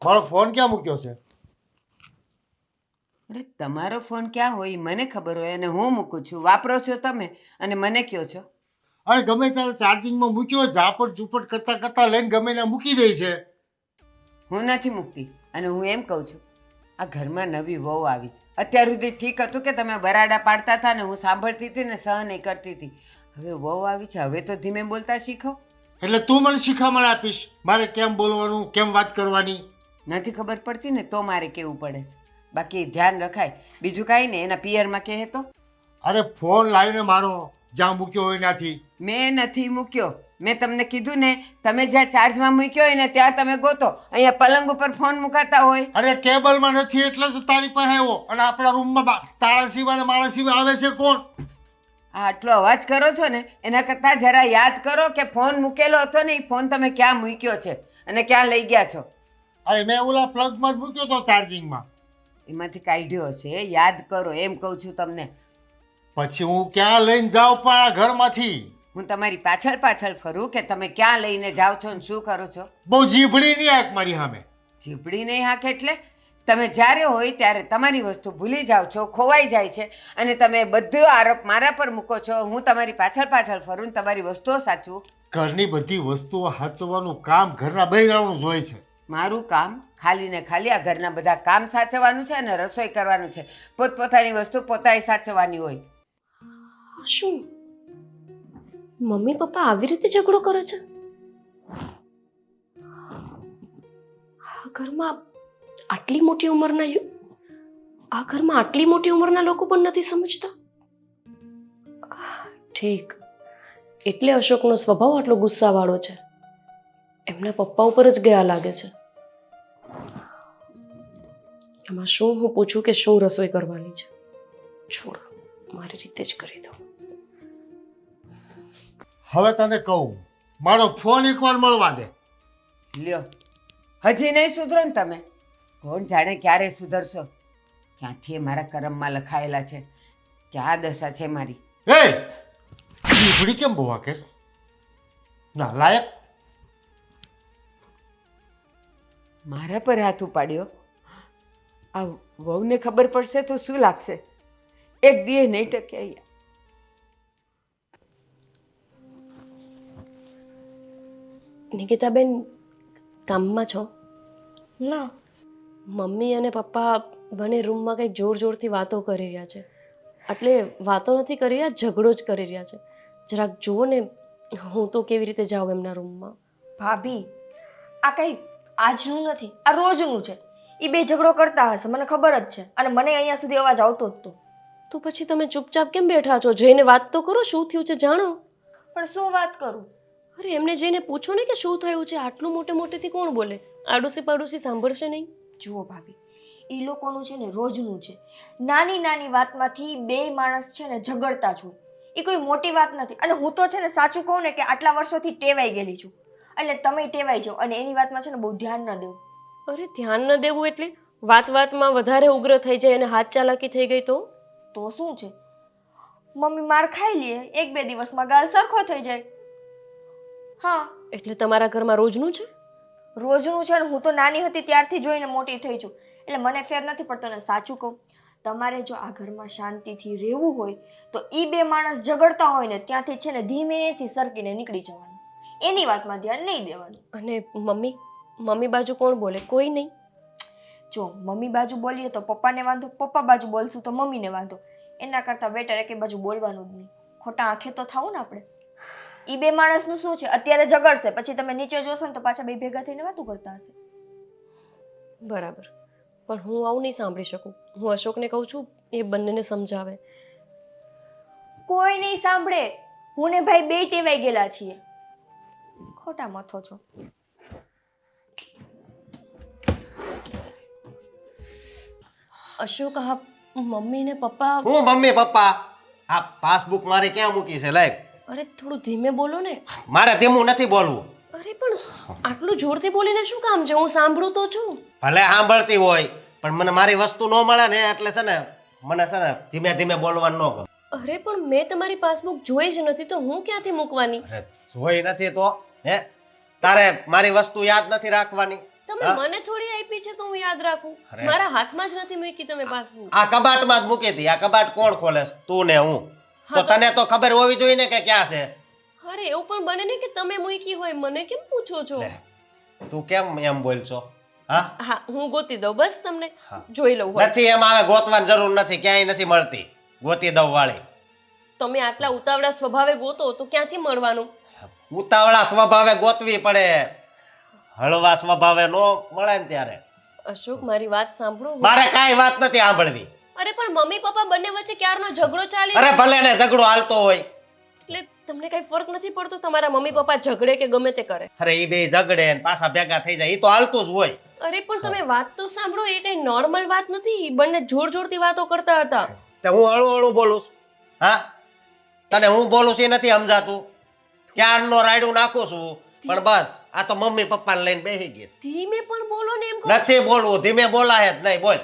મારો ફોન ક્યાં મૂક્યો છે? અરે તમારો ફોન ક્યાં હોય મને ખબર હોય અને હું મૂકું છું, વાપરો છો તમે અને મને કયો છો? અરે ગમે ત્યારે ચાર્જિંગમાં મૂક્યો, ઝાપટ ઝૂપટ કરતા કરતા લઈને ગમે ત્યાં મૂકી દે છે. હું નથી મૂકતી. અને હું એમ કહું છું, આ ઘરમાં નવી વહુ આવી છે. અત્યાર સુધી ઠીક હતું કે તમે બરાડા પાડતા હતા ને હું સાંભળતી હતી ને સહન એ કરતી હતી. હવે વહુ આવી છે, હવે તો ધીમે બોલતા શીખો. એટલે તું મને શિખામણ આપીશ મારે કેમ બોલવાનું, કેમ વાત કરવાની? નથી ખબર પડતી ને તો મારે કહેવું પડે છે. બાકી ધ્યાન રખાય, બીજું કાંઈ ને એના પિયરમાં કહે તો. અરે ફોન લાવીને મારો જ્યાં મૂક્યો હોય ત્યાંથી. મેં નથી મૂક્યો. મેં તમને કીધું ને, તમે જ્યાં ચાર્જમાં મૂક્યો હોય ને ત્યાં તમે ગોતો. અહીંયા પલંગ ઉપર ફોન મુકાતા હોય. અરે કેબલમાં નથી એટલે તો તારી પાસે આવ્યો. અને આપણા રૂમમાં તારા સિવાય ને મારા સિવાય આવે છે કોણ? આ આટલો અવાજ કરો છો ને એના કરતાં જરા યાદ કરો કે ફોન મૂકેલો હતો ને એ ફોન તમે ક્યાં મૂક્યો છે અને ક્યાં લઈ ગયા છો. અરે મેં ઓલા પ્લગમાં જ મૂક્યો તો ચાર્જિંગમાં. એમાંથી કાઢ્યો હશે, યાદ કરો એમ કહું છું તમને. પછી હું ક્યાં લઈને જાઉં પણ આ ઘરમાંથી? હું તમારી પાછળ પાછળ ફરું કે તમે ક્યાં લઈને જાઓ છો ને શું કરો છો? બહુ જીભડી નહીં આંખ મારી સામે. જીભડી નહીં હાક એટલે તમે જ્યારે હોય ત્યારે તમારી વસ્તુ ભૂલી જાઓ છો, ખોવાઈ જાય છે અને તમે બધો આરોપ મારા પર મૂકો છો. હું તમારી પાછળ પાછળ ફરું ને તમારી વસ્તુઓ સાચવું. ઘરની બધી વસ્તુઓ સાચવવાનું કામ ઘરના બૈરાનું જ હોય છે. મારું કામ ખાલી ને ખાલી આ ઘરના બધા કામ સાચવવાનું છે અને રસોઈ કરવાનું છે. પોતપોતાની વસ્તુ પોતાએ સાચવવાની હોય. શું મમ્મી પપ્પા આવી રીતે ઝઘડો કરે છે? આ ઘરમાં આટલી મોટી ઉંમરના લોકો પણ નથી સમજતા. ઠીક, એટલે અશોકનો સ્વભાવ આટલો ગુસ્સાવાળો છે. એમના પપ્પા ઉપર જ ગયા લાગે છે. એમાં શું હું પૂછું કે શું રસોઈ કરવાની છે? છોડ, મારી રીતે જ કરી દઉં. હવે તને કહું, મારો ફોન એકવાર મળવા દે. લ્યો, હજી નહીં સુધરો ને તમે? કોણ જાણે ક્યારે સુધરશો? ક્યાંથી મારા કરમમાં લખાયેલા છે કે આ દશા છે મારી. એ જીભડી કેમ બહુ વાકેશ? ના લાયક. મારા પર હાથ ઉપાડ્યો. આ વહુને ખબર પડશે તો શું લાગશે? એક દીએ નહીં ટકે અહીંયા. નિકિતાબેન, કામમાં છો? ના, મમ્મી અને પપ્પા બંને રૂમમાં કંઈક જોર જોરથી વાતો કરી રહ્યા છે. એટલે વાતો નથી કરી રહ્યા, ઝઘડો જ કરી રહ્યા છે. જરાક જુઓ ને, હું તો કેવી રીતે જાઉં એમના રૂમમાં? ભાભી, આ કંઈ આજનું નથી, આ રોજનું છે. એ બે ઝઘડો કરતા હશે, મને ખબર જ છે. અને મને અહીંયા સુધી અવાજ આવતો જ હતો. તો પછી તમે ચૂપચાપ કેમ બેઠા છો? જઈને વાત તો કરો, શું થયું છે જાણો. પણ શું વાત કરું? અરે એમને જઈને પૂછો ને કે શું થયું છે. આટલું મોટેથી કોણ બોલે? આડોશી પાડોશી સાંભળશે નહીં. જુઓ ભાભી, એ લોકોનું છે ને રોજનું છે. નાની નાની વાતમાંથી બે માણસ છે ને ઝઘડતા જ હોય. એ કોઈ મોટી વાત નથી. અને હું તો છે ને સાચું કહું ને કે આટલા વર્ષોથી ટેવાઈ ગયેલી છું. એટલે તમે ટેવાઈ જાઓ અને એની વાતમાં છે ને બહુ ધ્યાન ન દેવું. અરે ધ્યાન ન દેવું એટલે વાતમાં વધારે ઉગ્ર થઈ જાય અને હાથ ચાલાકી થઈ ગઈ તો શું છે? મમ્મી માર ખાઈ લે, એક બે દિવસમાં ગાલ સરખો થઈ જાય. હા, એટલે તમારા ઘરમાં રોજનું છે? રોજનું છે ને. હું તો નાની હતી ત્યારથી જોઈને મોટી થઈ છું. એટલે મને ફેર નથી પડતો. ને સાચું કહું, તમારે જો આ ઘરમાં શાંતિથી રહેવું હોય તો એ બે માણસ ઝઘડતા હોય ને ત્યાંથી છે ને ધીમેથી સરકીને નીકળી જવાનું. એની વાતમાં ધ્યાન નહીં દેવાનું. અને મમ્મી બાજુ કોણ બોલે? કોઈ નહીં. જો મમ્મી બાજુ બોલીએ તો પપ્પાને વાંધો, પપ્પા બાજુ બોલશું તો મમ્મીને વાંધો. એના કરતાં બેટર એકે બાજુ બોલવાનું જ નહીં. ખોટા આંખે તો થાવું ને આપણે. એ બે માણસનું શું છે, અત્યારે ઝઘડશે, પછી તમે નીચે જોશો ને તો પાછા બે ભેગા થઈને વાતો કરતા હશે. બરાબર, પણ હું આવું નહીં સાંભળી શકું. હું અશોકને કહું છું એ બંનેને સમજાવે. કોઈ નહીં સાંભળે. હું ને ભાઈ બે ટેવાઈ ગયેલા છીએ. ખોટા મથો છો. અશોક, આ મમ્મી ને પપ્પા. હું મમ્મી પપ્પા? આ પાસબુક મારે ક્યાં મૂકી છે? લાઈક. અરે થોડું ધીમે બોલો ને. મારે ધીમું નથી બોલવું. અરે પણ આટલું જોરથી બોલીને શું કામ છે? હું સાંભળું તો છું. ભલે સાંભળતી હોય પણ મને મારી વસ્તુ ન મળે ને એટલે છે ને મને છે ને ધીમે ધીમે બોલવાનું ન ગમે. અરે પણ મેં તમારી પાસબુક જોઈ જ નથી તો હું ક્યાંથી મૂકવાની? અરે જોઈ નથી તો હે તારે મારી વસ્તુ યાદ નથી રાખવાની? તમે હા? મને થોડી આપી છે તો હું યાદ રાખું. અરે. મારા હાથમાં જ નથી મૂકી તમે પાસબુક. આ કબાટમાં જ મૂકી હતી. આ કબાટ કોણ ખોલે છે? તું ને હું. હા, તો તને તો ખબર હોવી જોઈએ ને કે ક્યાં છે. અરે એવું પણ બને ને કે તમે મૂકી હોય, મને કેમ પૂછો છો? લે, તું કેમ એમ બોલ છો? હા હા, હું ગોતી દઉં બસ તમને હા. જોઈ લઉં હોય. નથી, એમ આવે ગોતવાની જરૂર નથી, ક્યાંય નથી મળતી ગોતી દઉં વાળી. તમે આટલા ઉતાવળા સ્વભાવે ગોતો તો ક્યાંથી મળવાનું? ઉતાવળા સ્વભાવે ગોતવી પડે, હળવા સ્વભાવે નો મળે ને ત્યારે. અશોક, મારી વાત સાંભળો. મારે કાંઈ વાત નથી સાંભળવી. અરે પણ મમ્મી પપ્પા બંને વચ્ચે ક્યારનો ઝઘડો ચાલી અરે રહ્યો ભલે ને ઝઘડો હાલતો હોય. એટલે તમને કઈ ફરક નથી પડતો તમારા મમ્મી પપ્પા ઝઘડે કે ગમે તે કરે? અરે એ બે ઝઘડે ને પાછા ભેગા થઈ જાય, એ તો હાલતું જ હોય. અરે પણ તમે વાત તો સાંભળો, એ કઈ નોર્મલ વાત નથી. બંને જોર જોરથી વાતો કરતા હતા. તે હું હળું હળું બોલું છું. હા, તને હું બોલું છું એ નથી સમજાતું? ક્યારનો રાયડું નાખું છું, પણ બસ આ તો મમ્મી પપ્પાને લઈને બેસી ગઈ છે. ધીમે પણ બોલો ને એમ કહું. નથી બોલવું, ધીમે બોલાય જ નહીં. બોલ.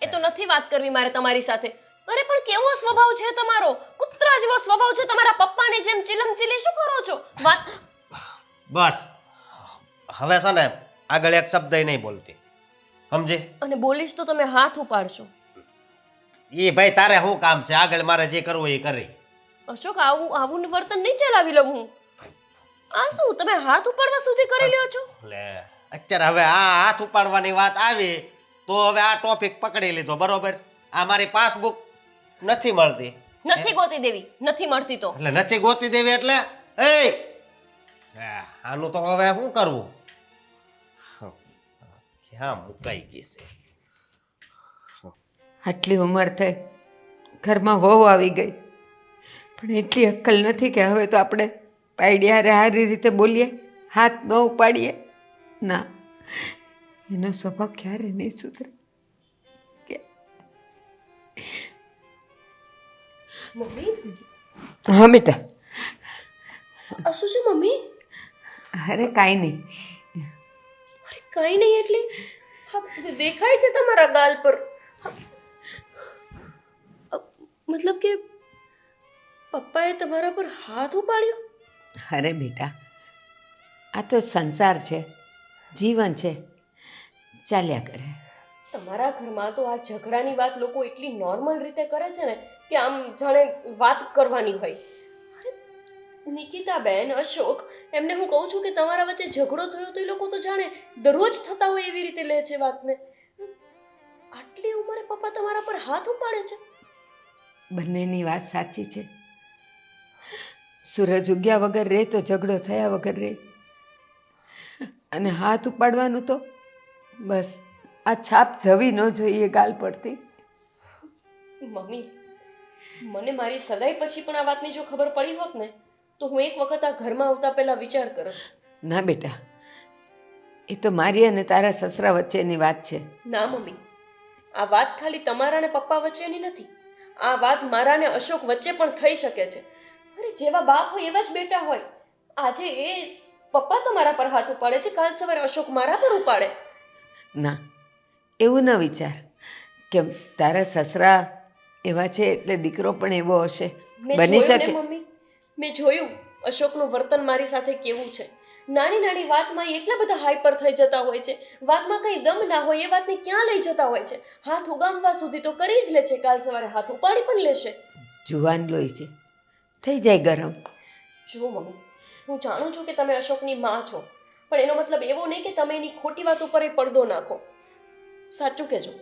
એ તો નથી વાત કરવી મારે તમારી સાથે. અરે પણ કેવો સ્વભાવ છે તમારો? કૂતરા જેવો સ્વભાવ છે તમારા પપ્પાની જેમ. ચિલમચીલી શું કરો છો? વાત બસ હવે છે ને આગળ એક શબ્દ નહીં બોલતી, સમજી? અને બોલીશ તો તમે હાથ ઉપાડશો. એ ભાઈ તારે શું કામ છે? આગળ મારે જે કરવું એ કરી. અશોક, આવું વર્તન નહીં ચલાવી લઉં હું. આ શું તમે હાથ ઉપાડવા સુધી કરી લ્યો છો? લે, અત્યારે હવે આ હાથ ઉપાડવાની વાત આવી તો હવે આ ટોપિક પકડી લીધો, બરોબર? આ મારી પાસબુક નથી મળતી. નથી ગોતી દેવી, નથી મળતી તો એટલે નથી ગોતી દેવી એટલે એ આનું તો હવે શું કરવું? ક્યાં મુકાઈ ગઈ છે? આટલી ઉંમર થઈ, ઘરમાં વહુ આવી ગઈ, પણ એટલી અક્કલ નથી કે હવે તો આપણે પાયડિયારે સારી રીતે બોલીએ, હાથ ન ઉપાડીએ. ના, એનો સ્વભાવ ક્યારે નહીં સુધરે. મમ્મી, હા બેટા. આ શું છે મમ્મી? અરે કાંઈ નહીં. અરે કઈ નહીં એટલે હા, દેખાય છે તમારા ગાલ પર. મતલબ કે પપ્પાએ તમારા પર હાથ ઉપાડ્યો? અરે બેટા, આ તો સંસાર છે, જીવન છે, ચાલ્યા કરે. તમારા ઘરમાં તો આ ઝઘડાની વાત લોકો એટલી નોર્મલ રીતે કરે છે ને કે આમ જાણે વાત કરવાની હોય. અરે નિકિતા બેન, અશોક, એમને હું કહું છું કે તમારા વચ્ચે ઝઘડો થયો તો એ લોકો તો જાણે દરરોજ થતા હોય એવી રીતે લે છે વાતને. આટલી ઉંમરે પપ્પા તમારા પર હાથ ઉપાડે છે? બંનેની વાત સાચી છે. સૂરજ ઉગ્યા વગર રહે તો ઝઘડો થયા વગર રહે, અને હાથ ઉપાડવાનું તો બસ આ છાપ જવી ન જોઈએ ગાલ પડતી. મમ્મી, મને મારી સગાઈ પછી પણ આ વાતની જો ખબર પડી હોત ને તો હું એક વખત આ ઘરમાં આવતા પહેલા વિચાર કરત. ના બેટા, એ તો મારી અને તારા સસરા વચ્ચેની વાત છે. ના મમ્મી, આ વાત ખાલી તમારા ને પપ્પા વચ્ચેની નથી. આ વાત મારા ને અશોક વચ્ચે પણ થઈ શકે છે. અરે જેવા બાપ હોય એવા જ બેટા હોય. આજે એ પપ્પા તમારા પર હાથ ઉપાડે છે, કાલ સવારે અશોક મારા પર ઉપાડે. ના, એવું ન વિચાર કે તારા સસરા એવા છે એટલે દીકરો પણ એવો હશે. મેં બની જોયું ને શકે. મમ્મી, મેં જોયું અશોકનું વર્તન મારી સાથે કેવું છે. નાની નાની વાતમાં એટલા બધા હાઈપર થઈ જતા હોય છે. વાતમાં કંઈ દમ ના હોય એ વાતને ક્યાં લઈ જતા હોય છે. હાથ ઉગામવા સુધી તો કરી જ લે છે, કાલ સવારે હાથ ઉપાડી પણ લેશે. જુવાન લોહી છે, થઈ જાય ગરમ. જુઓ મમ્મી, હું જાણું છું કે તમે અશોકની માં છો, પણ એનો મતલબ એવો નહીં કે તમે એની ખોટી વાત ઉપર એ પડદો નાખો. સાચું કહેજો,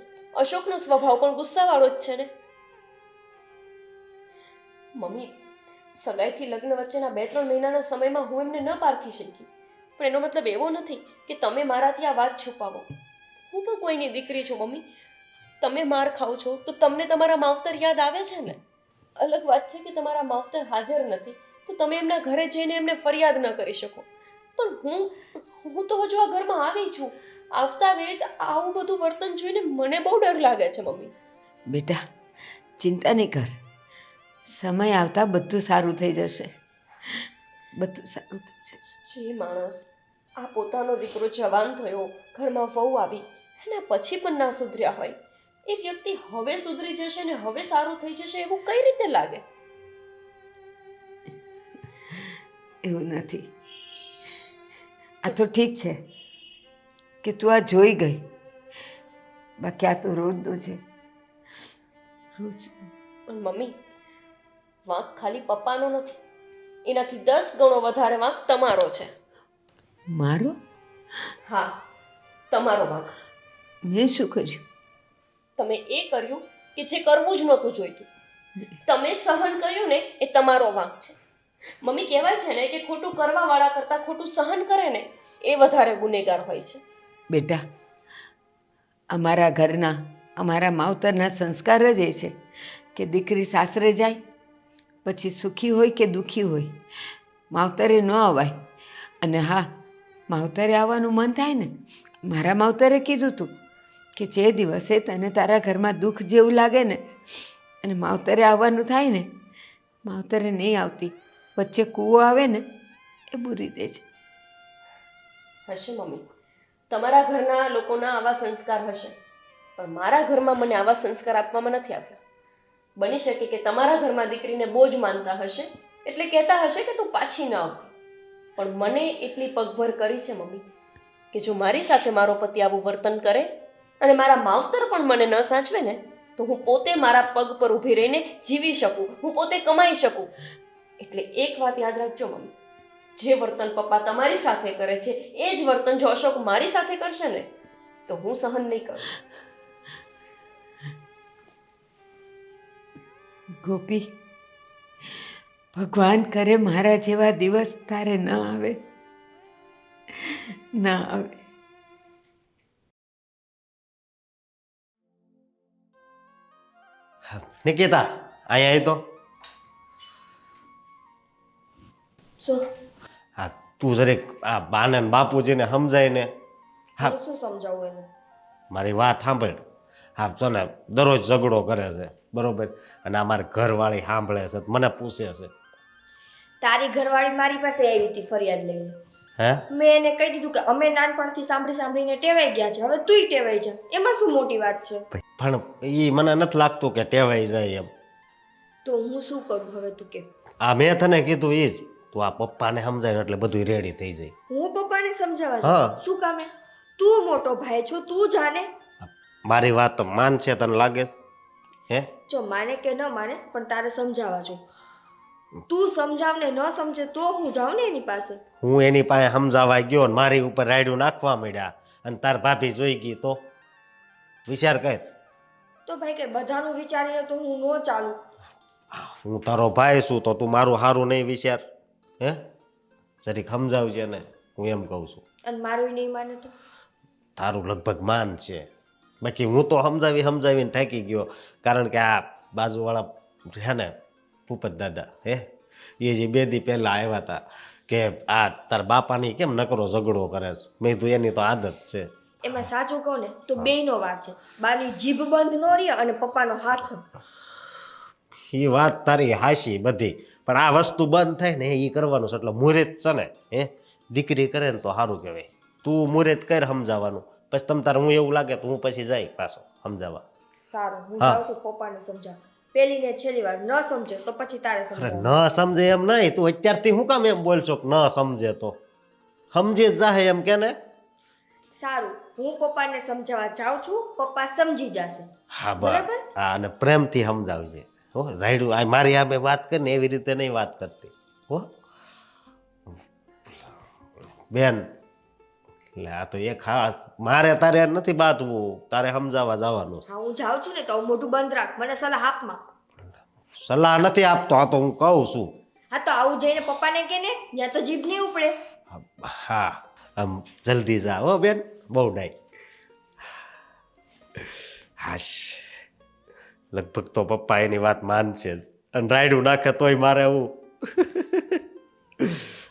અશોકનો સ્વભાવ પણ ગુસ્સાવાળો જ છે ને. મમ્મી, સગાઈથી લગ્ન વચ્ચેના 2-3 મહિનાના સમયમાં હું એમને ન પારખી શકી, પણ એનો મતલબ એવો નથી કે તમે મારાથી આ વાત છુપાવો. હું પણ કોઈની દીકરી છું મમ્મી. તમે માર ખાવ છો તો તમને તમારા માવતર યાદ આવે છે ને. અલગ વાત છે કે તમારા માવતર હાજર નથી તો તમે એમના ઘરે જઈને એમને ફરિયાદ ન કરી શકો, પણ હું તો હજુ આ ઘરમાં આવી છું. આવતા વેત આવું બધું વર્તન જોઈને મને બહુ ડર લાગે છે મમ્મી. બેટા, ચિંતા નહીં કર, સમય આવતા બધું સારું થઈ જશે. બધું સારું થઈ જશે. જે માણસ આ પોતાનો દીકરો જવાન થયો, ઘરમાં વહુ આવી, એના પછી પણ ના સુધર્યા હોય, એ વ્યક્તિ હવે સુધરી જશે ને હવે સારું થઈ જશે એવું કઈ રીતે લાગે? એવું નથી. આ તો ઠીક છે, કે તું આ જોઈ ગઈ, બાકી આ તો રોજનું છે, રોજ. પણ મમ્મી, વાંક ખાલી પપ્પાનો નથી, એનાથી 10 ગણો વધારે વાંક તમારો છે. મારો? હા, તમારો વાંક. મેં શું કર્યું? તમે એ કર્યું કે જે કરવું જ નહોતું જોઈતું. તમે સહન કર્યું ને એ તમારો વાંક છે. મમ્મી, કહેવાય છે ને કે ખોટું કરવા વાળા કરતાં ખોટું સહન કરે ને એ વધારે ગુનેગાર હોય છે. બેટા, અમારા ઘરના, અમારા માવતરના સંસ્કાર જ એ છે કે દીકરી સાસરે જાય પછી સુખી હોય કે દુઃખી હોય માવતરે ન અવાય. અને હા, માવતરે આવવાનું મન થાય ને, મારા માવતરે કીધું હતું કે જે દિવસે તને તારા ઘરમાં દુઃખ જેવું લાગે ને અને માવતરે આવવાનું થાય ને, માવતરે નહીં આવતી, વચ્ચે કૂવો આવે ને એ બુરી દે છે. હશે મમ્મી, તમારા ઘરના લોકોના આવા સંસ્કાર હશે, પણ મારા ઘરમાં મને આવા સંસ્કાર આપવામાં નથી આવ્યા. બની શકે કે તમારા ઘરમાં દીકરીને બોજ માનતા હશે એટલે કહેતા હશે કે તું પાછી ન આવતી, પણ મને એટલી પગભર કરી છે મમ્મી કે જો મારી સાથે મારો પતિ આવું વર્તન કરે અને મારા માવતર પણ મને ન સાચવે ને તો હું પોતે મારા પગ પર ઊભી રહીને જીવી શકું, હું પોતે કમાઈ શકું. એટલે એક વાત યાદ રાખજો મમ્મી, જે વર્તન પપ્પા તમારી સાથે કરે છે એ જ વર્તન જો અશોક મારી સાથે કરશે ને તો હું સહન નહીં કરું. ગોપી, ભગવાન કરે મારા જેવા દિવસ તારે ન આવે, ના આવે. નિકિતા, અહીંયા આવી તો. શું હા, તું જરીક આ બાને ને બાપુજીને સમજાય ને. હા, હું શું સમજાવું એને? મારી વાત સાંભળ. હા, જો ને દરરોજ ઝઘડો કરે છે, બરોબર, અને આ મારી ઘરવાળી સાંભળે છે, મને પૂછે છે. તારી ઘરવાળી મારી પાસે આવી હતી ફરિયાદ લઈને. હે? મેં એને કહી દીધું કે અમે નાનપણથી સાંભળી સાંભળીને ટેવાઈ ગયા છે, હવે તુંય ટેવાઈ જા. એમાં શું મોટી વાત છે? પણ એ મને નથી લાગતું કે ટેવાઈ જાય એમ. તો હું શું કરું હવે, તું કે? આ મેં તને કીધું એ જ, તું આ પપ્પાને સમજાય ને એટલે બધું રેડી થઈ જાય. હું પપ્પાને સમજાવવા હા. જાઉં? શું કામે? તું મોટો ભાઈ છો, તું જાને. મારી વાત તો માનશે, તને લાગે છે? હે? જો માને કે ન માને પણ તારે સમજાવવા જો. તું સમજાવને ન સમજે તો હું જાઉં ને એની પાસે. હું એની પાસે સમજાવવા ગયો ને મારી ઉપર રાયડું નાખવા માંડ્યા અને તાર ભાભી જોઈ ગઈ તો વિચાર કર. તો ભાઈ કે બધાનું વિચારીને તો હું ન ચાલું. હું તારો ભાઈ છું તો તું મારું સારું નહીં વિચાર. હે? જરીક સમજાવજે ને, હું એમ કહું છું. અને મારું નહીં માને તો? તારું લગભગ માન છે, બાકી હું તો સમજાવીને થાકી ગયો. કારણ કે આ બાજુવાળા છે ને ભૂપત દાદા, હે, એ જે 2 દી પહેલા આવ્યા હતા કે આ તાર બાપાની કેમ નકરો ઝઘડો કરે છે. મેં કીધું એની તો આદત છે. એમાં સાચું કહું ને તો બેયનો વાત છે. બાની જીભ બંધ ન રહે અને પપ્પાનો હાથ. એ વાત તારી હાશી બધી, પણ આ વસ્તુ બંધ થાય ને એ કરવાનું છે. એટલે મુહૂર્ત છે ને, હે, દીકરી કરે ને તો સારું કહેવાય. તું મુહૂર્ત કર સમજાવવાનું, પછી તમ તારે હું એવું લાગે તો હું પછી જાય પાછો સમજાવવા. સારું, હું હા. જાઉં છું પપ્પાને સમજાવ. પહેલી ને છેલ્લી વાર ન સમજે તો પછી તારે અરે સમજાવ. ન સમજે એમ નહીં, તું અત્યારથી હું કામ એમ બોલ છો કે ન સમજે તો સમજી જ જાહે એમ કે ને. સારું, હું પપ્પાને સમજાવવા જાઉં છું, પપ્પા સમજી જશે. હા બરાબર? બસ, હા, અને પ્રેમથી સમજાવજે. હો રાયડું આ મારી આ બે વાત કરીને એવી રીતે નહીં વાત કરતી. હો બેન, એટલે આ તો એક હા, મારે તારે નથી બાંધવું, તારે સમજાવવા જવાનું છે. હા, હું જાઉં છું ને તો મોઢું બંધ રાખ, મને સલાહ આપમાં. સલાહ નથી આપતો, આ તો હું કહું છું. હા, તો આવું જઈને પપ્પાને કે ને, ત્યાં તો જીભ નહીં ઉપડે. હા, આમ જલ્દી જા હો બેન, બહુ ડાય. હાશ, લગભગ તો પપ્પા એની વાત માનશે જ, અને રાયડું નાખે તોય મારે હું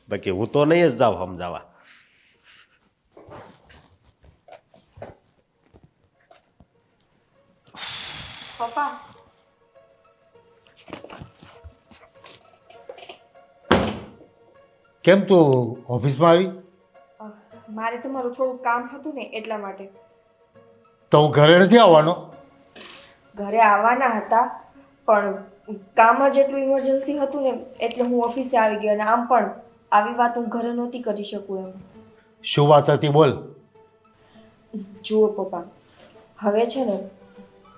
બાકી હું તો નહીં જ જાઉં સમજાવવા. પપ્પા, કેમ તું ઓફિસમાં આવી? મારે તમારું થોડું કામ હતું ને એટલા માટે. તો હું ઘરે નથી આવવાનો? ઘરે આવવાના હતા પણ કામ જ એટલું ઇમરજન્સી હતું ને એટલે હું ઓફિસે આવી ગઈ. અને આમ પણ આવી વાત હું ઘરે નહોતી કરી શકું એમ. શું વાત હતી બોલ. જુઓ પપ્પા, હવે છે ને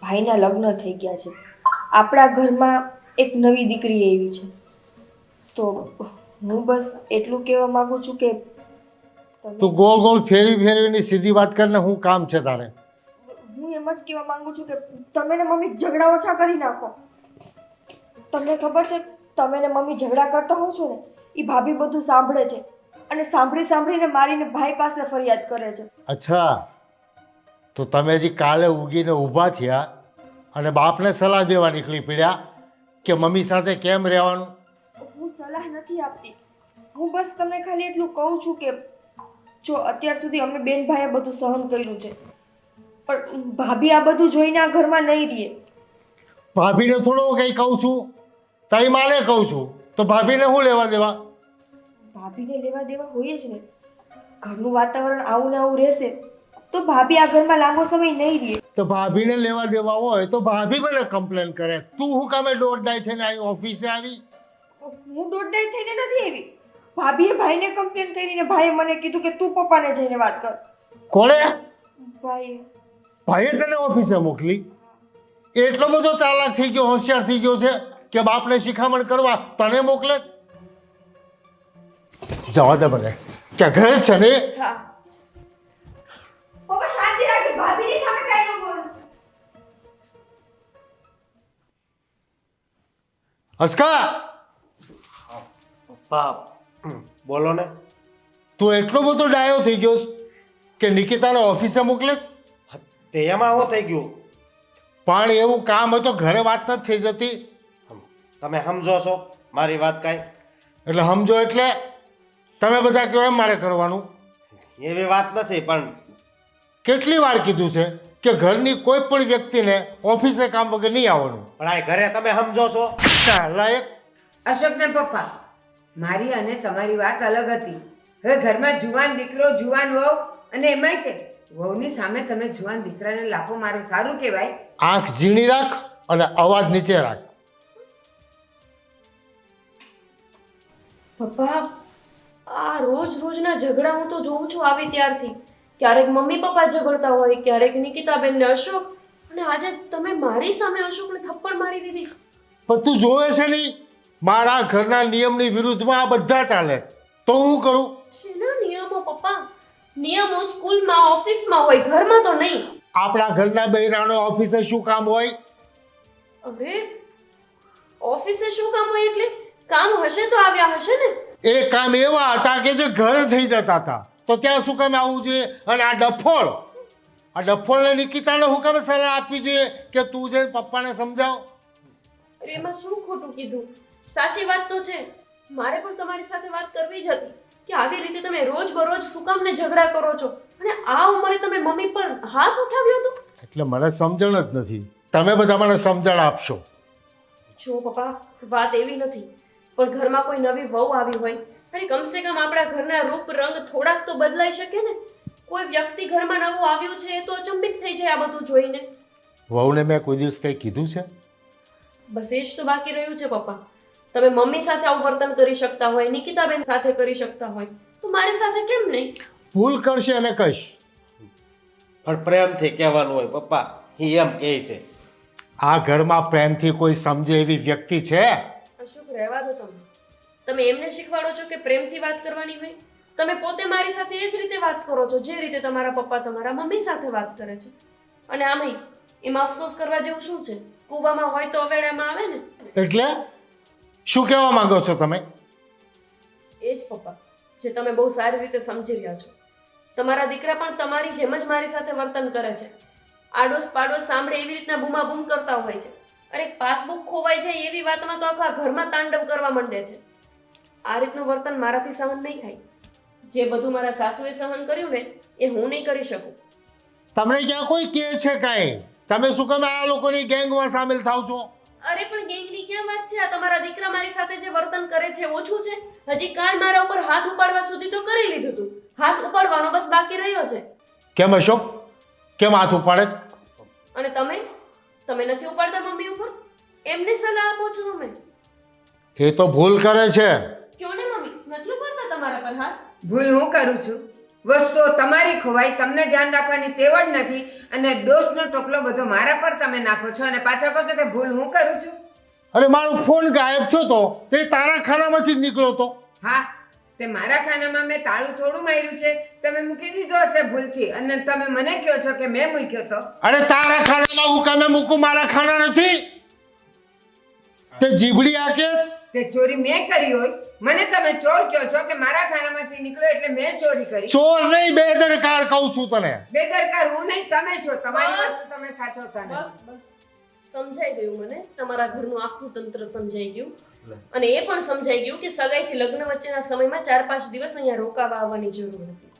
ભાઈના લગ્ન થઈ ગયા છે. આપણા ઘરમાં એક નવી દીકરી આવી છે. તો હું બસ એટલું કહેવા માંગુ છું કે તું ગોળ ગોળ ફેરવી ફેરવીની સીધી વાત કરીને શું કામ છે તારે? હું એમ જ કહેવા માંગુ છું કે તમે ને મમ્મી ઝઘડા ઓછા કરી નાખો. તમને ખબર છે, તમે ને મમ્મી ઝઘડા કરતા હો છો ને, એ ભાભી બધું સાંભળે છે અને સાંભળીને મારીને ભાઈ પાસે ફરિયાદ કરે છે. અચ્છા, તો તમે હજી કાલે ઉગીને ઊભા થયા અને બાપને સલાહ દેવા નીકળી પડ્યા કે મમ્મી સાથે કેમ રહેવાનું? હું સલાહ નથી આપતી, હું બસ તમને ખાલી એટલું કહું છું કે જો અત્યાર સુધી અમે બેન ભાઈએ બધું સહન કર્યું છે, પણ ભાભી આ બધું જોઈને આ ઘરમાં નહીં રહે. ભાભીને થોડો કંઈ કહું છું, તારી માને કહું છું, તો ભાભીને શું લેવા દેવા? ભાભીને લેવા દેવા હોય જ ને. ઘરનું વાતાવરણ આવું ને આવું રહેશે તો ભાભી આ ઘરમાં લાંબો સમય નહીં રહે. તો ભાભીને લેવા દેવા હોય તો ભાભી મને કમ્પ્લેન કરે. તું શું કામે દોઢ થઈને આવી ઓફિસે આવી? હું દોઢ થઈને નથી આવી. ભાભીએ ભાઈને કમ્પ્લેન કરીને ભાઈએ મને કીધું કે તું પપ્પાને જઈને વાત કર. કોણે? ભાઈએ. ભાઈએ તને ઓફિસે મોકલી? એટલો બધો ચાલાક થઈ ગયો, હોશિયાર થઈ ગયો છે કે બાપને શિખામણ કરવા તને મોકલે? જવા દે મને, કે ઘરે જ છે ને? હા પપ્પા શાંતિ રાખજો, ભાભીની સામે કાંઈ ન બોલો. હસકા, પપ્પા બોલો ને. તું એટલો બધો ડાયો થઈ ગયો છે કે નિકિતાને ઓફિસે મોકલે? તે એમાં શું થઈ ગયું? પણ એવું કામ હોય તો ઘરે વાત નથી થઈ જતી. તમે સમજો છો મારી વાત કાંઈ? એટલે સમજો એટલે તમે બધા કહો એમ મારે કરવાનું? એવી વાત નથી, પણ કેટલી વાર કીધું છે કે ઘરની કોઈ પણ વ્યક્તિને ઓફિસે કામ વગર નહીં આવવાનું? પણ આ ઘરે તમે સમજો છો? લાયક અશોકના પપ્પા, મારી અને તમારી વાત અલગ હતી. હવે ઘરમાં જુવાન દીકરો, જુવાન વહુ, અને એમાંય તે વહુની સામે તમે જુવાન દીકરાને લાફો મારો, સારું કહેવાય? આંખ ઝીણી રાખ અને અવાજ નીચે રાખ. પપ્પા, આ રોજના ઝઘડા હું તો જોઉં છું આવી ત્યારથી. ક્યારેક મમ્મી પપ્પા ઝઘડતા હોય, ક્યારેક નિકિતાબેન ને અશોક, અને આજે તમે મારી સામે અશોકને થપ્પડ મારી દીધી. પણ તું જોવે છે નહીં, મારા ઘરના નિયમની વિરુદ્ધમાં આ બધા ચાલે તો હું કરું? શેના નિયમો પપ્પા? નિયમો સ્કૂલમાં, ઓફિસમાં હોય, ઘરમાં તો નહીં. આપણા ઘરના બૈરાનો ઓફિસે શું કામ હોય? અરે ઓફિસે શું કામ હોય એટલે કામ હશે તો આવ્યા હશે ને. એ કામ એવા હતા કે જે ઘરે થઈ જતા હતા, તો ત્યાં શું કામ આવવું જોઈએ? અને આ ડફોળને નિકિતાને શું કામ સલાહ આપવી જોઈએ કે તું જઈને પપ્પાને સમજાવ? અરે એમાં શું ખોટું કીધું? સાચી વાત તો છે. મારે પણ તમારી સાથે વાત કરવી જ હતી કે આવી રીતે તમે રોજ બરોજ શું કામ ને ઝઘડા કરો છો, અને આ ઉંમરે તમે મમ્મી પર હાથ ઉઠાવ્યો હતો. એટલે મને સમજણ જ નથી. તમે બધા મને સમજણ આપશો. જો પપ્પા, વાત એવી નથી, પણ ઘરમાં કોઈ નવી વહુ આવી હોય અને કમસે કમ આપણા ઘરના રૂપ રંગ થોડાક તો બદલાઈ શકે ને. કોઈ વ્યક્તિ ઘરમાં નવું આવ્યું છે તો અચંબિત થઈ જાય આ બધું જોઈને. વહુને મેં કોઈ દિવસ કંઈ કીધું છે? બસ એ જ તો બાકી રહ્યું છે પપ્પા. તમે મમ્મી સાથે આવું વર્તન કરી શકતા હોય, નિકિતાબેન સાથે કરી શકતા હોય, તો મારી સાથે કેમ નહીં? ભૂલ કરશે અને કહીશ. પણ પ્રેમથી કહેવાનું હોય પપ્પા, એ એમ કહે છે. આ ઘરમાં પ્રેમથી કોઈ સમજે એવી વ્યક્તિ છે? અશોક, રહેવા દો તમે. તમે એમને શીખવાડો છો કે પ્રેમથી વાત કરવાની હોય? તમે પોતે મારી સાથે એ જ રીતે વાત કરો છો જે રીતે તમારા પપ્પા તમારા મમ્મી સાથે વાત કરે છે. અને આમાંય એમાં અફસોસ કરવા જેવું શું છે? કૂવામાં હોય તો અવેડામાં આવે ને. એટલે શું કહેવા માંગો છો તમે? એ જ પપ્પા, જે તમે બહુ સારી રીતે સમજી રહ્યા છો. તમારા દીકરા પણ તમારી જેમ જ મારી સાથે વર્તન કરે છે. આડોશ પાડોશ સાંભળે એવી રીતના બૂમાબૂમ કરતા હોય છે. અરે પાસબુક ખોવાઈ જાય એવી વાતમાં તો આખા ઘરમાં તાંડવ કરવા માંડે છે. આ રીતનું વર્તન મારાથી સહન નહીં થાય. જે બધું મારા સાસુએ સહન કર્યું ને એ હું નહીં કરી શકું. તમને ક્યાં કોઈ કહે છે કાંઈ? તમે શું કામ આ લોકોની ગેંગમાં સામેલ થાવ છો? અરે પણ ગેંગની ક્યાં વાત છે? આ તમારા દીકરા મારી સાથે જે વર્તન કરે છે ઓછું છે? હજી કાલ મારા ઉપર હાથ ઉપાડવા સુધી તો કરી લીધું તું. હાથ ઉપાડવાનો બસ બાકી રહ્યો છે. કેમ અશોક, કેમ હાથ ઉપાડે? અને તમે નથી ઉપાડતા મમ્મી ઉપર? એમને સલાહ આપો છો તમે? એ તો ભૂલ કરે છે. ક્યો ને મમ્મી, નથી ઉપાડતા તમારા પર હાથ? ભૂલ હું કરું છું. વસ્તુઓ તમારી ખોવાય, તમને ધ્યાન રાખવાની ટેવ જ નથી અને દોષનો ટોપલો બધો મારા પર તમે નાખો છો અને પાછા કહો છો કે ભૂલ હું કરું છું. અરે મારો ફોન ગાયબ થયો તો તે તારા ખાનામાંથી જ નીકળ્યો તો. હા, તે મારા ખાનામાં મેં તાળું થોડું માર્યું છે, તમે મૂકી દીધો હશે ભૂલથી અને તમે મને કહો છો કે મેં મૂક્યો તો. અરે તારા ખાનામાં હું કામે મૂકું? મારા ખાના નથી. તે જીભડી આ કે તે ચોરી મેં કરી હોય, મને તમે ચોર કહો છો કે મારા ખાનામાંથી નીકળ્યો એટલે મેં ચોરી કરી. ચોર નહીં, બેદરકાર કહું છું તને. બેદરકાર હું નહીં, તમે છો. તમારી વસ્તુ તમે સાચવતા બસ નથી. બસ સમજાઈ ગયું મને, તમારા ઘરનું આખું તંત્ર સમજાઈ ગયું અને એ પણ સમજાઈ ગયું કે સગાઈથી લગ્ન વચ્ચેના સમયમાં 4-5 દિવસ અહીંયા રોકાવા આવવાની જરૂર હતી.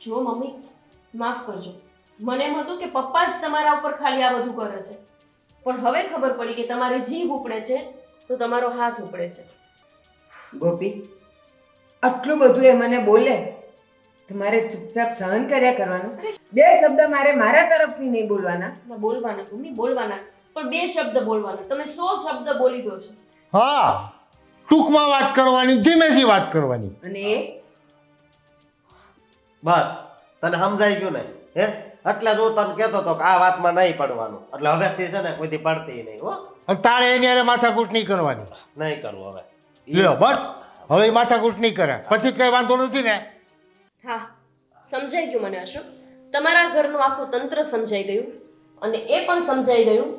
જો મમ્મી, માફ કરજો, મને એમ હતું કે પપ્પા જ તમારા ઉપર ખાલી આ બધું કરે છે, પણ હવે ખબર પડી કે તમારી જીભ ઉપડે છે તો તમારો હાથ ઉપડે છે. ગોપી, આટલું બધું એ મને બોલે તો મારે ચૂપચાપ સહન કર્યા કરવાનું. 2 શબ્દ મારે મારા તરફથી નહીં બોલવાના. ના બોલવાના મમ્મી, બોલવાના, પણ 2 શબ્દ બોલવાના. તમે 100 શબ્દ બોલી દો છો. હા, ટૂંકમાં વાત કરવાની, ધીમેથી વાત કરવાની. અને એ બસ તને સમજાઈ ગયું ને? હે, એટલે જ હું તને કહેતો હતો કે આ વાતમાં નહીં પડવાનું. એટલે હવેથી છે ને કોઈથી પડતી નહીં. હો, અને તારે એની હારે માથાકૂટ નહીં કરવાની. નહીં કરવું હવે. લ્યો બસ, હવે ઈ માથાકૂટ નહીં કરે, પછી કઈ વાંધો નથી ને? હા, સમજાઈ ગયું મને અશોક, તમારા ઘરનું આખું તંત્ર સમજાઈ ગયું અને એ પણ સમજાઈ ગયું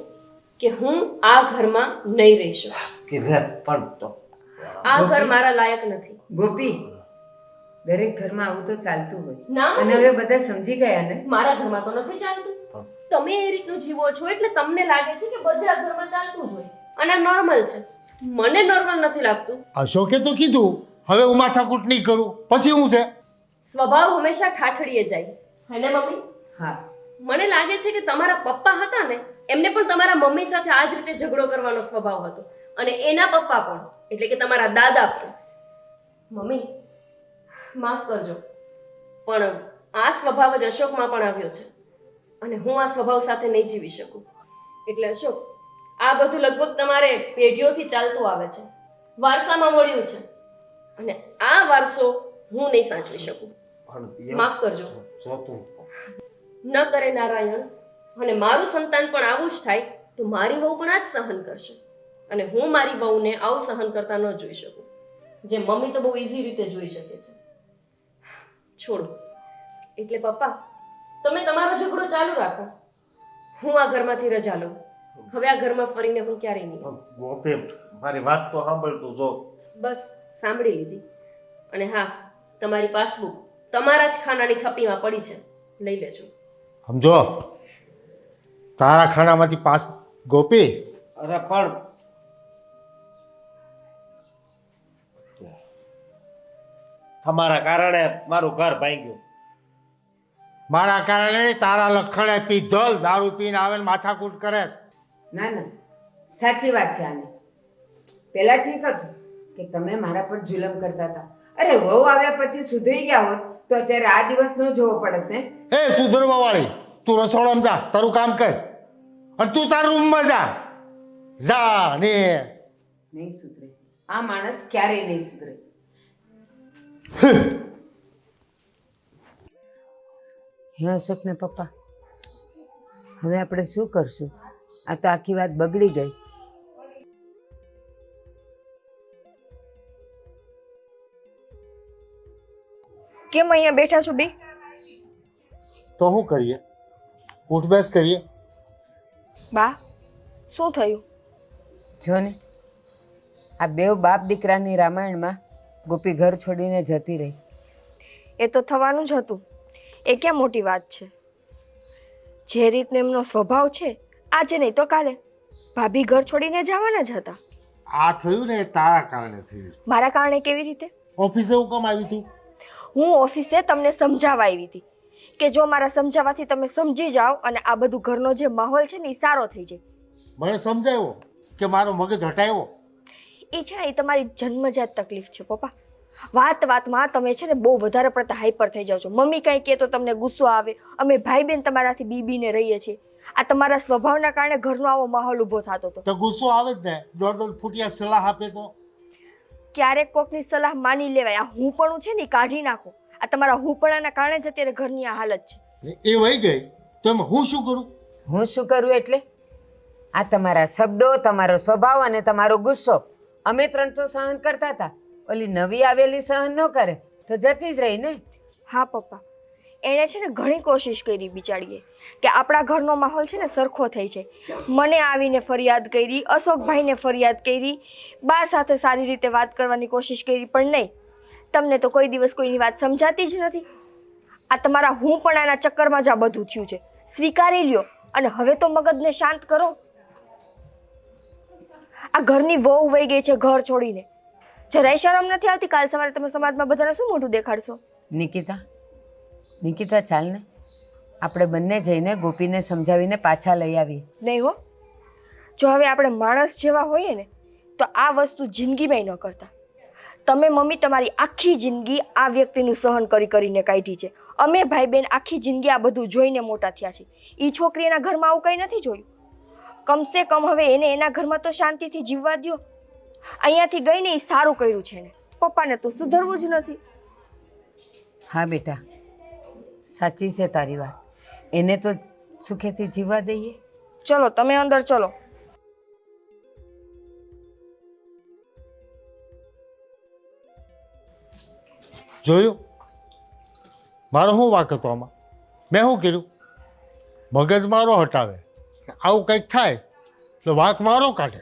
કે હું આ ઘરમાં નહીં રહી શકું. કે લે પણ તો આ ઘર મારા લાયક નથી. ગોપી, દરેક ઘરમાં આવું તો ચાલતું હોય ના અને હવે બધા સમજી ગયા ને. મારા ઘરમાં તો નથી ચાલતું. તમે એ રીતનું જીવો છો એટલે તમને લાગે છે કે બધા ઘરમાં ચાલતું જ હોય અને આ નોર્મલ છે. મને નોર્મલ નથી લાગતું. અશોકે તો કીધું હવે હું માથાકૂટ નહીં કરું, પછી હું છે? સ્વભાવ હંમેશા ઠાઠડીએ જાય, હે ને મમ્મી? હા, મને લાગે છે કે તમારા પપ્પા હતા ને, એમને પણ તમારા મમ્મી સાથે આ જ રીતે ઝઘડો કરવાનો સ્વભાવ હતો અને એના પપ્પા પણ, એટલે કે તમારા દાદા પણ. મમ્મી, માફ કરજો, પણ આ સ્વભાવ જ અશોકમાં પણ આવ્યો છે અને હું આ સ્વભાવ સાથે નહીં જીવી શકું. એટલે અશોક, આ બધું લગભગ તમારે પેઢીઓથી ચાલતું આવે છે, વારસામાં મળ્યું છે અને આ વારસો હું નહીં સાચવી શકું. પણ માફ કરજો. જો તું ન કરે નારાયણ, અને મારું સંતાન પણ આવું જ થાય તો મારી વહુ પણ આ જ સહન કરશે અને હું મારી વહુને આવું સહન કરતા ન જોઈ શકું, જે મમ્મી તો બહુ ઇઝી રીતે જોઈ શકે છે. છોડો. એટલે પપ્પા, તમે તમારો ઝઘડો ચાલુ રાખો, હું આ ઘરમાંથી રજા લઉં. હવે આ ઘરમાં ફરીને હું ક્યારેય નહીં આવું. ગોપી, મારી વાત તો સાંભળતું જો. બસ સાંભળી લીધી. અને હા, તમારી પાસબુક તમારા જ ખાનાની થપ્પીમાં પડી છે, લઈ લેજો. સમજો, તારા ખાનામાંથી પાસ. ગોપી, અરે પણ તમારા કારણે મારું ઘર ભાંગ્યું. મારા કારણે નહીં, તારા લખણે પીધલ દારૂ પીને આવે ને માથાકૂટ કરે. ના ના, સાચી વાત છે આની. પહેલા ઠીક હતું કે તમે મારા પર જુલમ કરતા હતા. અરે વહુ આવ્યા પછી સુધરી ગયા હોત તો અત્યારે આ દિવસ ન જોવો પડત ને. એ સુધરવા વાળી, તું રસોડામાં જા, તારું કામ કર અને તું તારા રૂમમાં જા. જા ને. નહીં સુધરે આ માણસ, ક્યારેય નહીં સુધરે. હે અશોક ને પપ્પા, હવે આપણે શું કરશું? આ તો આખી વાત બગડી ગઈ. કેમ અહીંયા બેઠા છો બે? તો શું કરીએ? ઉઠબેસ કરીએ. બા, શું થયું? જો ને, આ બેવ બાપ દીકરાની રામાયણમાં ગોપી ઘર છોડીને જતી રહી. એ તો થવાનું જ હતું, એ ક્યાં મોટી વાત છે. જે રીતનો એમનો સ્વભાવ છે, આજે નહીં તો કાલે ભાભી ઘર છોડીને જવાના જ હતા. આ થયું ને એ તારા કારણે થયું. મારા કારણે કેવી રીતે? ઓફિસે હું કામ આવી તું? હું ઓફિસે તમને સમજાવવા આવી હતી કે જો મારા સમજાવવાથી તમે સમજી જાઓ અને આ બધું ઘરનો જે માહોલ છે ને એ સારો થઈ જાય. મને સમજાવ્યો કે મારો મગજ હટાવ્યો. એ છે ને એ તમારી જન્મજાત તકલીફ છે પપ્પા. વાતમાં તમે છે ને બહુ વધારે પડતા હાઈપર થઈ જાઓ છો. મમ્મી કંઈ કહે તો તમને ગુસ્સો આવે, અમે ભાઈ બહેન તમારાથી બીબીને રહીએ છીએ. આ તમારા સ્વભાવના કારણે ઘરનો આવો માહોલ ઊભો થતો હતો. તો ગુસ્સો આવે જ ને, દોઢ ફૂટિયા સલાહ આપે તો. ક્યારેક કોકની સલાહ માની લેવાય. આ હું પણ છે ને એ કાઢી નાખો. આ તમારા હુપણાના કારણે જ અત્યારે ઘરની આ હાલત છે. એ વહી ગઈ તો એમાં હું શું કરું? હું શું કરું એટલે આ તમારા શબ્દો, તમારો સ્વભાવ અને તમારો ગુસ્સો અમે ત્રણ તો સહન કરતા હતા. ઓલી નવી આવેલી સહન ન કરે તો જતી જ રહી ને. હા પપ્પા, એણે છે ને ઘણી કોશિશ કરી બિચારીએ કે આપણા ઘરનો માહોલ છે ને સરખો થઈ જાય. મને આવીને ફરિયાદ કરી, અશોકભાઈને ફરિયાદ કરી, બા સાથે સારી રીતે વાત કરવાની કોશિશ કરી, પણ નહીં, તમને તો કોઈ દિવસ કોઈની વાત સમજાતી જ નથી. આ તમારા હું પણ આના ચક્કરમાં જ આ બધું થયું છે. સ્વીકારી લ્યો અને હવે તો મગજને શાંત કરો. આ ઘરની વહુ વહી ગઈ છે ઘર છોડીને. જરાય શરમ નથી આવતી? કાલ સવારે તમે સમાજમાં બધાને શું મોઢું દેખાડશો? નિકિતા ચાલ ને આપણે બંને જઈને ગોપીને સમજાવીને પાછા લઈ આવીએ. નહીં હો, જો હવે આપણે માણસ જેવા હોઈએ ને તો આ વસ્તુ જિંદગીમાં ન કરતા. તમે મમ્મી તમારી આખી જિંદગી આ વ્યક્તિનું સહન કરીને કાઢી છે. અમે ભાઈ બહેન આખી જિંદગી આ બધું જોઈને મોટા થયા છે. એ છોકરી એના ઘરમાં આવું કંઈ નથી જોયું. કમસે કમ હવે એને એના ઘરમાં તો શાંતિથી જીવવા દ્યો. અહીંયાથી ગઈ ને એ સારું કર્યું છે ને. પપ્પાને તો સુધરવું જ નથી. હા બેટા, સાચી છે તારી વાત. એને તો સુખેથી જીવવા દઈએ. ચલો તમે અંદર ચલો. જોયું મારો શું વાંક હતો આમાં? મેં શું કર્યું? મગજ મારો હટાવે, આવું કંઈક થાય એટલે વાંક મારો કાઢે.